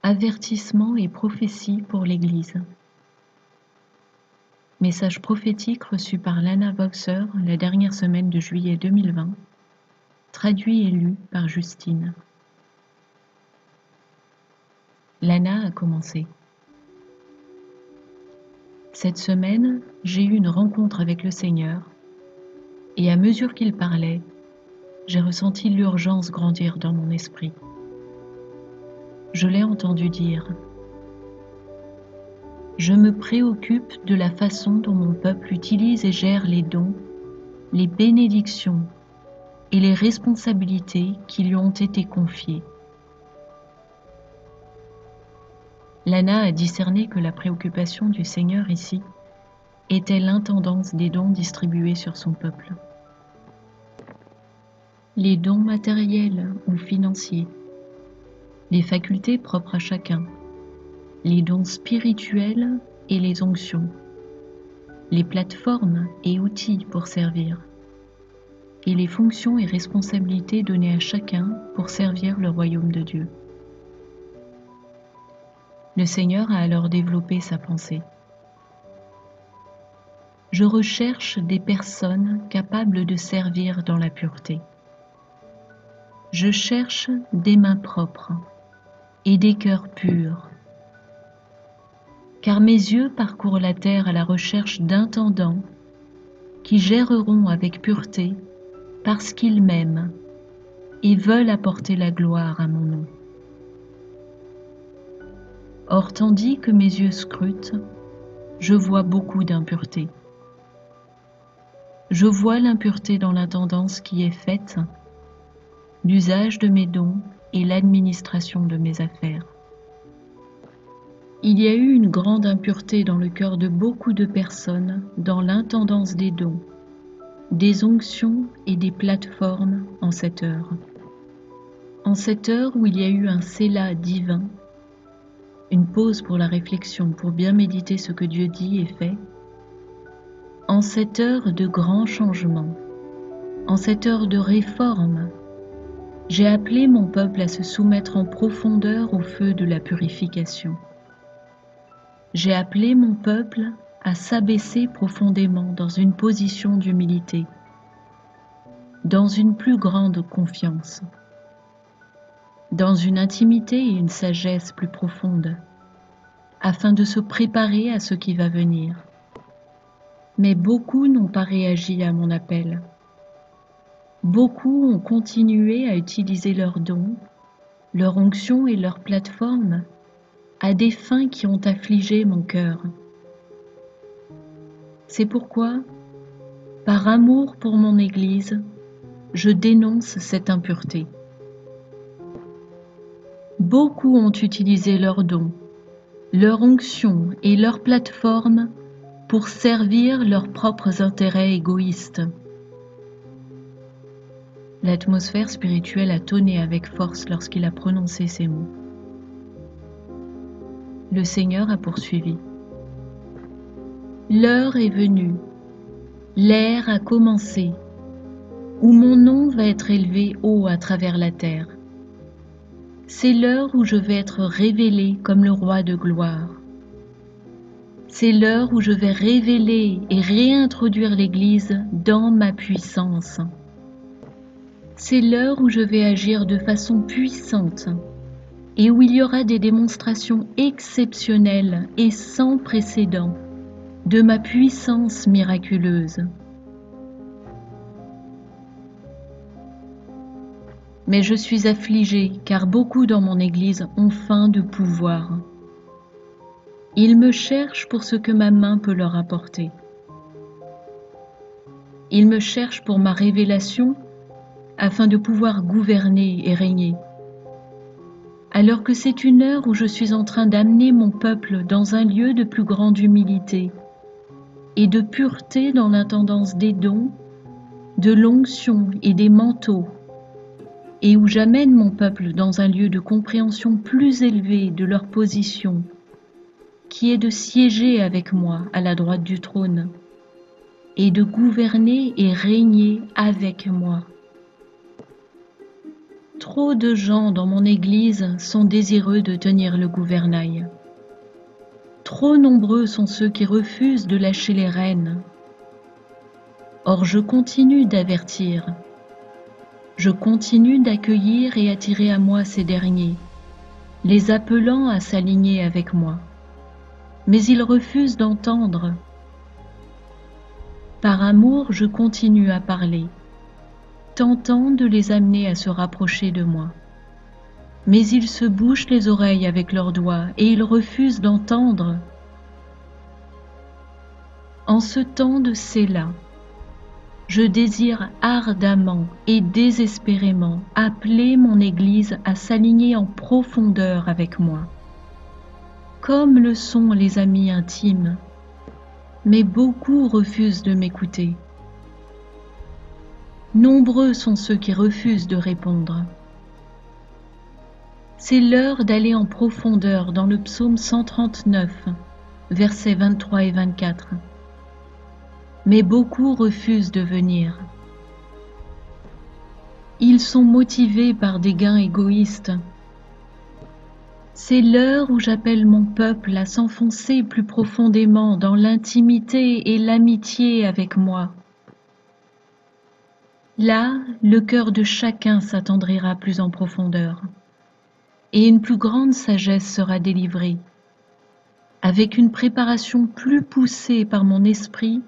Avertissement et prophétie pour l'Église. Message prophétique reçu par Lana Boxer la dernière semaine de juillet 2020, traduit et lu par Justine. Lana a commencé. Cette semaine, j'ai eu une rencontre avec le Seigneur, et à mesure qu'il parlait, j'ai ressenti l'urgence grandir dans mon esprit. Je l'ai entendu dire: « Je me préoccupe de la façon dont mon peuple utilise et gère les dons, les bénédictions et les responsabilités qui lui ont été confiées. » Lana a discerné que la préoccupation du Seigneur ici était l'intendance des dons distribués sur son peuple. Les dons matériels ou financiers, les facultés propres à chacun, les dons spirituels et les onctions, les plateformes et outils pour servir, et les fonctions et responsabilités données à chacun pour servir le royaume de Dieu. Le Seigneur a alors développé sa pensée. Je recherche des personnes capables de servir dans la pureté. Je cherche des mains propres et des cœurs purs. Car mes yeux parcourent la terre à la recherche d'intendants qui géreront avec pureté parce qu'ils m'aiment et veulent apporter la gloire à mon nom. Or, tandis que mes yeux scrutent, je vois beaucoup d'impureté. Je vois l'impureté dans l'intendance qui est faite, l'usage de mes dons et l'administration de mes affaires. Il y a eu une grande impureté dans le cœur de beaucoup de personnes dans l'intendance des dons, des onctions et des plateformes en cette heure. En cette heure où il y a eu un séla divin, une pause pour la réflexion, pour bien méditer ce que Dieu dit et fait, en cette heure de grands changements, en cette heure de réforme, j'ai appelé mon peuple à se soumettre en profondeur au feu de la purification. J'ai appelé mon peuple à s'abaisser profondément dans une position d'humilité, dans une plus grande confiance, dans une intimité et une sagesse plus profondes, afin de se préparer à ce qui va venir. Mais beaucoup n'ont pas réagi à mon appel. Beaucoup ont continué à utiliser leurs dons, leur onction et leur plateforme à des fins qui ont affligé mon cœur. C'est pourquoi, par amour pour mon Église, je dénonce cette impureté. Beaucoup ont utilisé leurs dons, leur onction et leur plateforme pour servir leurs propres intérêts égoïstes. L'atmosphère spirituelle a tonné avec force lorsqu'il a prononcé ces mots. Le Seigneur a poursuivi. L'heure est venue, l'ère a commencé, où mon nom va être élevé haut à travers la terre. C'est l'heure où je vais être révélé comme le roi de gloire. C'est l'heure où je vais révéler et réintroduire l'Église dans ma puissance. C'est l'heure où je vais agir de façon puissante et où il y aura des démonstrations exceptionnelles et sans précédent de ma puissance miraculeuse. Mais je suis affligée car beaucoup dans mon Église ont faim de pouvoir. Ils me cherchent pour ce que ma main peut leur apporter. Ils me cherchent pour ma révélation afin de pouvoir gouverner et régner. Alors que c'est une heure où je suis en train d'amener mon peuple dans un lieu de plus grande humilité et de pureté dans l'intendance des dons, de l'onction et des manteaux, et où j'amène mon peuple dans un lieu de compréhension plus élevé de leur position, qui est de siéger avec moi à la droite du trône, et de gouverner et régner avec moi. Trop de gens dans mon Église sont désireux de tenir le gouvernail. Trop nombreux sont ceux qui refusent de lâcher les rênes. Or je continue d'avertir. Je continue d'accueillir et attirer à moi ces derniers, les appelant à s'aligner avec moi. Mais ils refusent d'entendre. Par amour, je continue à parler, tentant de les amener à se rapprocher de moi. Mais ils se bouchent les oreilles avec leurs doigts et ils refusent d'entendre. En ce temps de Séla, je désire ardemment et désespérément appeler mon Église à s'aligner en profondeur avec moi, comme le sont les amis intimes, mais beaucoup refusent de m'écouter. Nombreux sont ceux qui refusent de répondre. C'est l'heure d'aller en profondeur dans le psaume 139, versets 23 et 24. Mais beaucoup refusent de venir. Ils sont motivés par des gains égoïstes. C'est l'heure où j'appelle mon peuple à s'enfoncer plus profondément dans l'intimité et l'amitié avec moi. Là, le cœur de chacun s'attendrira plus en profondeur, et une plus grande sagesse sera délivrée, avec une préparation plus poussée par mon esprit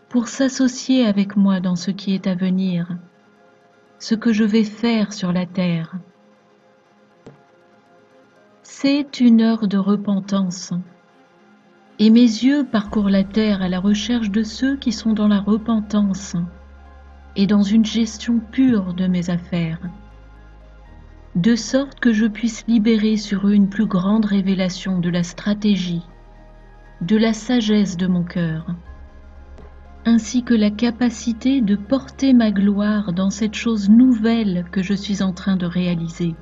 pour s'associer avec moi dans ce qui est à venir, ce que je vais faire sur la terre. C'est une heure de repentance, et mes yeux parcourent la terre à la recherche de ceux qui sont dans la repentance et dans une gestion pure de mes affaires, de sorte que je puisse libérer sur eux une plus grande révélation de la stratégie, de la sagesse de mon cœur, ainsi que la capacité de porter ma gloire dans cette chose nouvelle que je suis en train de réaliser.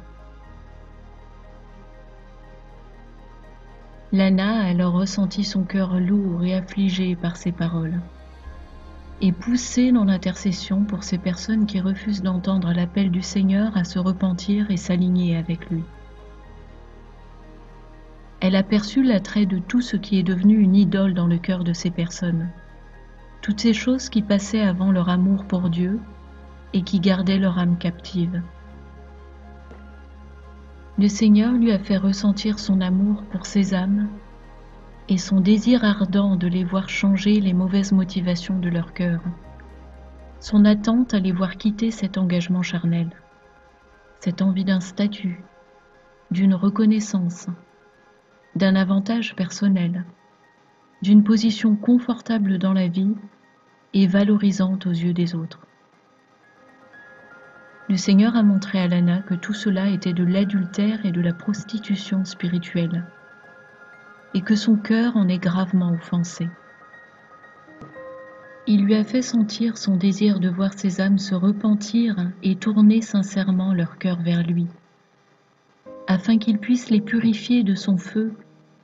Lana a alors ressenti son cœur lourd et affligé par ces paroles, et poussée dans l'intercession pour ces personnes qui refusent d'entendre l'appel du Seigneur à se repentir et s'aligner avec lui. Elle aperçut l'attrait de tout ce qui est devenu une idole dans le cœur de ces personnes, toutes ces choses qui passaient avant leur amour pour Dieu et qui gardaient leur âme captive. Le Seigneur lui a fait ressentir son amour pour ces âmes et son désir ardent de les voir changer les mauvaises motivations de leur cœur, son attente à les voir quitter cet engagement charnel, cette envie d'un statut, d'une reconnaissance, d'un avantage personnel, d'une position confortable dans la vie et valorisante aux yeux des autres. Le Seigneur a montré à Lana que tout cela était de l'adultère et de la prostitution spirituelle, et que son cœur en est gravement offensé. Il lui a fait sentir son désir de voir ces âmes se repentir et tourner sincèrement leur cœur vers lui, afin qu'il puisse les purifier de son feu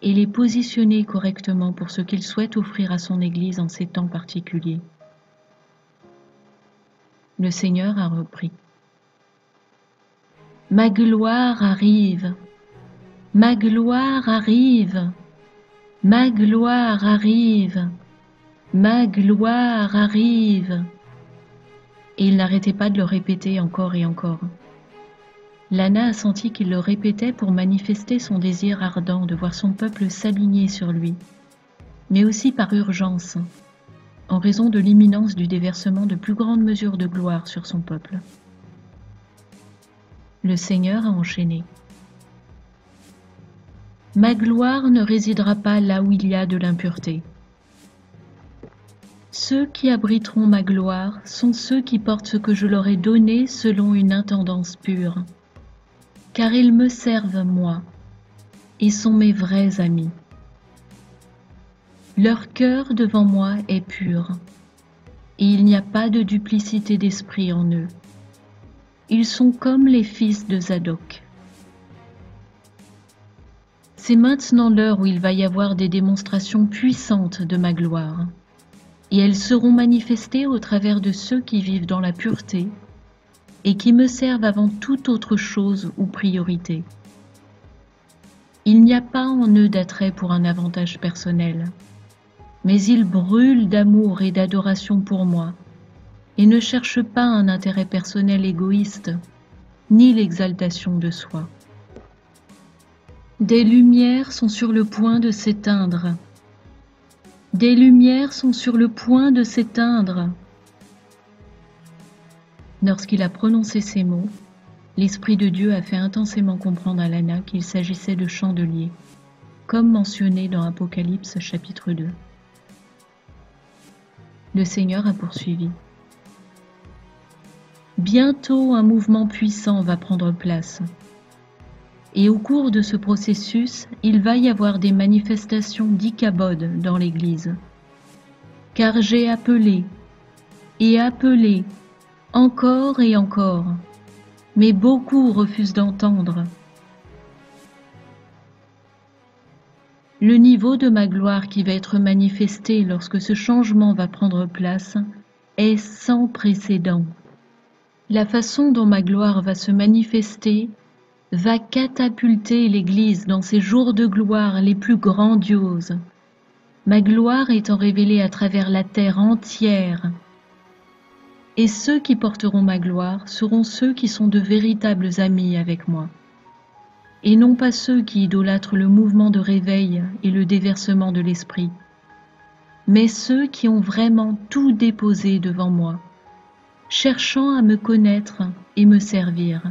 et les positionner correctement pour ce qu'il souhaite offrir à son Église en ces temps particuliers. Le Seigneur a repris. « Ma gloire arrive, ma gloire arrive, ma gloire arrive, ma gloire arrive. » Et il n'arrêtait pas de le répéter encore et encore. Lana a senti qu'il le répétait pour manifester son désir ardent de voir son peuple s'aligner sur lui, mais aussi par urgence, en raison de l'imminence du déversement de plus grandes mesures de gloire sur son peuple. Le Seigneur a enchaîné. « Ma gloire ne résidera pas là où il y a de l'impureté. Ceux qui abriteront ma gloire sont ceux qui portent ce que je leur ai donné selon une intendance pure, car ils me servent moi et sont mes vrais amis. Leur cœur devant moi est pur, et il n'y a pas de duplicité d'esprit en eux. Ils sont comme les fils de Zadok. C'est maintenant l'heure où il va y avoir des démonstrations puissantes de ma gloire, et elles seront manifestées au travers de ceux qui vivent dans la pureté et qui me servent avant toute autre chose ou priorité. Il n'y a pas en eux d'attrait pour un avantage personnel, mais ils brûlent d'amour et d'adoration pour moi et ne cherchent pas un intérêt personnel égoïste, ni l'exaltation de soi. Des lumières sont sur le point de s'éteindre. Des lumières sont sur le point de s'éteindre. Lorsqu'il a prononcé ces mots, l'Esprit de Dieu a fait intensément comprendre à Lana qu'il s'agissait de chandeliers, comme mentionné dans Apocalypse chapitre 2. Le Seigneur a poursuivi. Bientôt un mouvement puissant va prendre place. Et au cours de ce processus, il va y avoir des manifestations d'Ichabod dans l'Église. Car j'ai appelé, et appelé, encore et encore, mais beaucoup refusent d'entendre. Le niveau de ma gloire qui va être manifesté lorsque ce changement va prendre place est sans précédent. La façon dont ma gloire va se manifester va catapulter l'Église dans ses jours de gloire les plus grandioses, ma gloire étant révélée à travers la terre entière. Et ceux qui porteront ma gloire seront ceux qui sont de véritables amis avec moi, et non pas ceux qui idolâtrent le mouvement de réveil et le déversement de l'esprit, mais ceux qui ont vraiment tout déposé devant moi, cherchant à me connaître et me servir.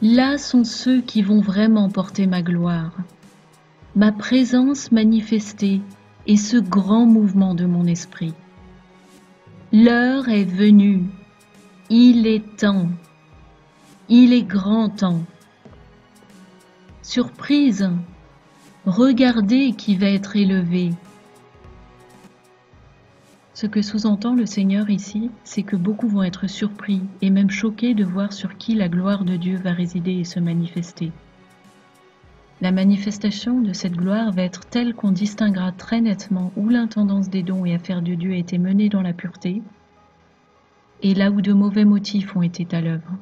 Là sont ceux qui vont vraiment porter ma gloire, ma présence manifestée et ce grand mouvement de mon esprit. L'heure est venue, il est temps, il est grand temps. Surprise, regardez qui va être élevé. Ce que sous-entend le Seigneur ici, c'est que beaucoup vont être surpris et même choqués de voir sur qui la gloire de Dieu va résider et se manifester. La manifestation de cette gloire va être telle qu'on distinguera très nettement où l'intendance des dons et affaires de Dieu a été menée dans la pureté et là où de mauvais motifs ont été à l'œuvre.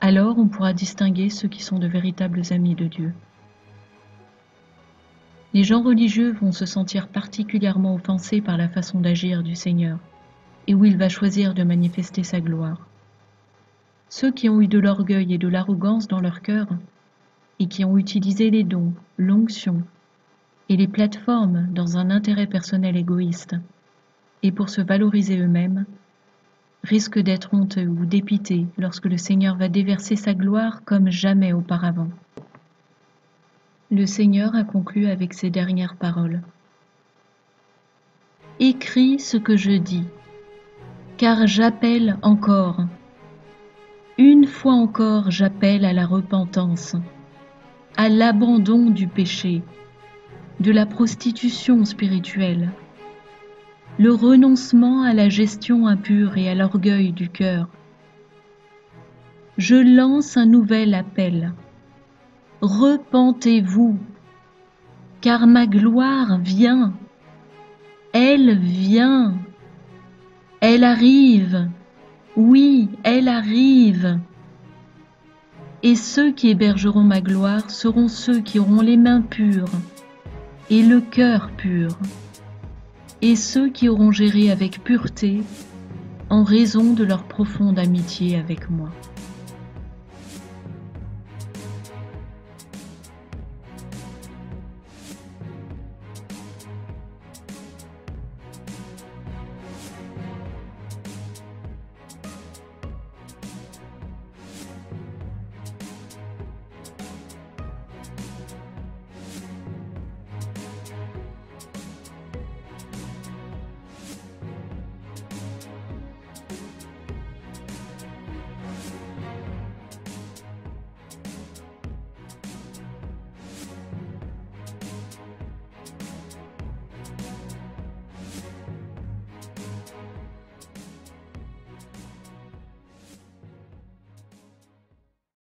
Alors on pourra distinguer ceux qui sont de véritables amis de Dieu. Les gens religieux vont se sentir particulièrement offensés par la façon d'agir du Seigneur et où il va choisir de manifester sa gloire. Ceux qui ont eu de l'orgueil et de l'arrogance dans leur cœur et qui ont utilisé les dons, l'onction et les plateformes dans un intérêt personnel égoïste et pour se valoriser eux-mêmes, risquent d'être honteux ou dépités lorsque le Seigneur va déverser sa gloire comme jamais auparavant. Le Seigneur a conclu avec ces dernières paroles. « Écris ce que je dis, car j'appelle encore. Une fois encore, j'appelle à la repentance, à l'abandon du péché, de la prostitution spirituelle, le renoncement à la gestion impure et à l'orgueil du cœur. Je lance un nouvel appel. Repentez-vous, car ma gloire vient. Elle vient. Elle arrive. Oui, elle arrive. Et ceux qui hébergeront ma gloire seront ceux qui auront les mains pures et le cœur pur, et ceux qui auront géré avec pureté en raison de leur profonde amitié avec moi.